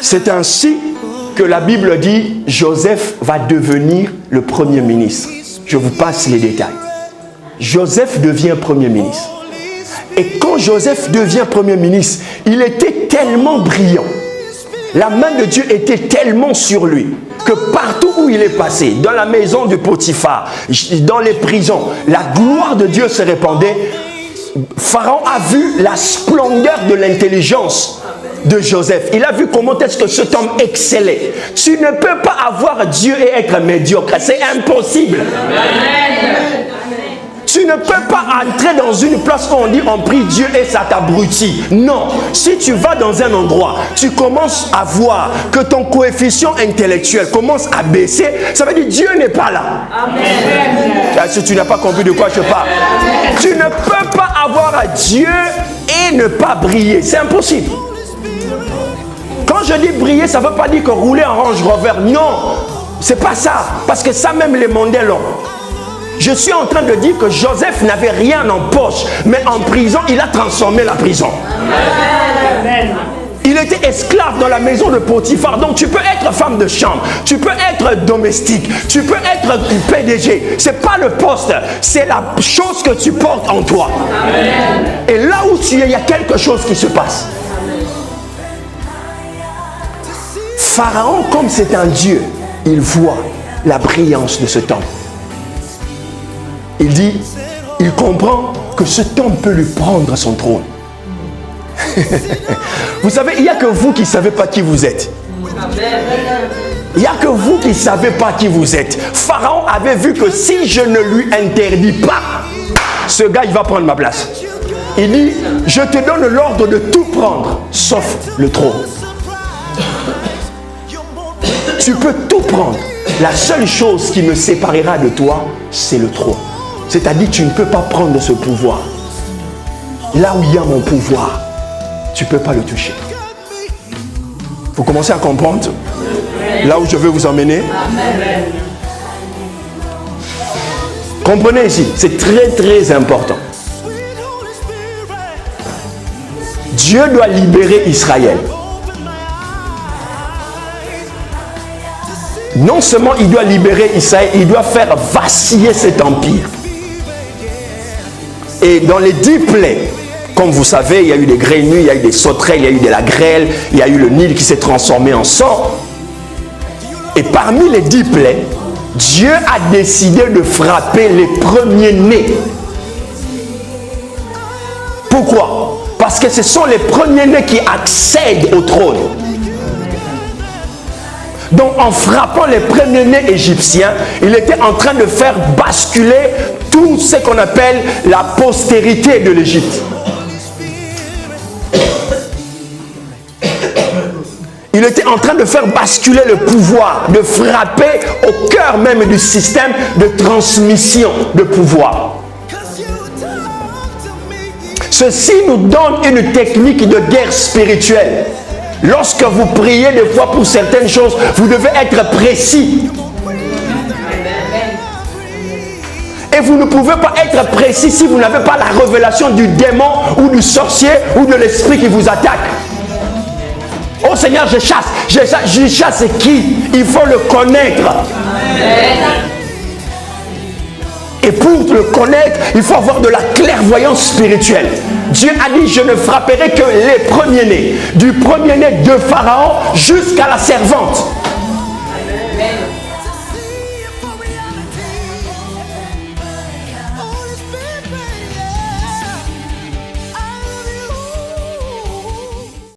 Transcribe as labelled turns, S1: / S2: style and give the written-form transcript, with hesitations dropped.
S1: C'est ainsi que la Bible dit Joseph va devenir le premier ministre. Je vous passe les détails. Joseph devient premier ministre. Et quand Joseph devient premier ministre, il était tellement brillant. La main de Dieu était tellement sur lui que partout où il est passé, dans la maison de Potiphar, dans les prisons, la gloire de Dieu se répandait. Pharaon a vu la splendeur de l'intelligence de Joseph. Il a vu comment est-ce que cet homme excellait. Tu ne peux pas avoir Dieu et être médiocre. C'est impossible. Amen. Tu ne peux pas entrer dans une place où on dit on prie Dieu et ça t'abrutit. Non. Si tu vas dans un endroit, tu commences à voir que ton coefficient intellectuel commence à baisser, ça veut dire Dieu n'est pas là. Amen. Si tu n'as pas compris de quoi je parle. Amen. Tu ne peux pas avoir Dieu et ne pas briller. C'est impossible. Quand je dis briller, ça ne veut pas dire que rouler en Range Rover. Non, c'est pas ça. Parce que ça même les mondains l'ont. Je suis en train de dire que Joseph n'avait rien en poche, mais en prison, il a transformé la prison. Amen. Il était esclave dans la maison de Potiphar. Donc tu peux être femme de chambre, tu peux être domestique, tu peux être PDG. Ce n'est pas le poste, c'est la chose que tu portes en toi. Amen. Et là où tu es, il y a quelque chose qui se passe. Pharaon, comme c'est un dieu, il voit la brillance de cet homme. Il dit, il comprend que cet homme peut lui prendre son trône. Vous savez, il n'y a que vous qui ne savez pas qui vous êtes. Il n'y a que vous qui ne savez pas qui vous êtes. Pharaon avait vu que si je ne lui interdis pas, ce gars, il va prendre ma place. Il dit, je te donne l'ordre de tout prendre, sauf le trône. Tu peux tout prendre. La seule chose qui me séparera de toi, c'est le trône. C'est-à-dire que tu ne peux pas prendre ce pouvoir. Là où il y a mon pouvoir, tu ne peux pas le toucher. Vous commencez à comprendre là où je veux vous emmener? Comprenez ici, c'est très très important. Dieu doit libérer Israël. Non seulement il doit libérer Israël, il doit faire vaciller cet empire. Et dans les 10 plaies, comme vous savez, il y a eu des grenouilles, il y a eu des sauterelles, il y a eu de la grêle, il y a eu le Nil qui s'est transformé en sang. Et parmi les 10 plaies, Dieu a décidé de frapper les premiers-nés. Pourquoi? Parce que ce sont les premiers-nés qui accèdent au trône. Donc en frappant les premiers-nés égyptiens, il était en train de faire basculer tout ce qu'on appelle la postérité de l'Égypte. Il était en train de faire basculer le pouvoir, de frapper au cœur même du système de transmission de pouvoir. Ceci nous donne une technique de guerre spirituelle. Lorsque vous priez des fois pour certaines choses, vous devez être précis. Et vous ne pouvez pas être précis si vous n'avez pas la révélation du démon ou du sorcier ou de l'esprit qui vous attaque. Oh Seigneur, je chasse qui? Il faut le connaître. Et pour le connaître, il faut avoir de la clairvoyance spirituelle. Dieu a dit, je ne frapperai que les premiers-nés. Du premier-né de Pharaon jusqu'à la servante.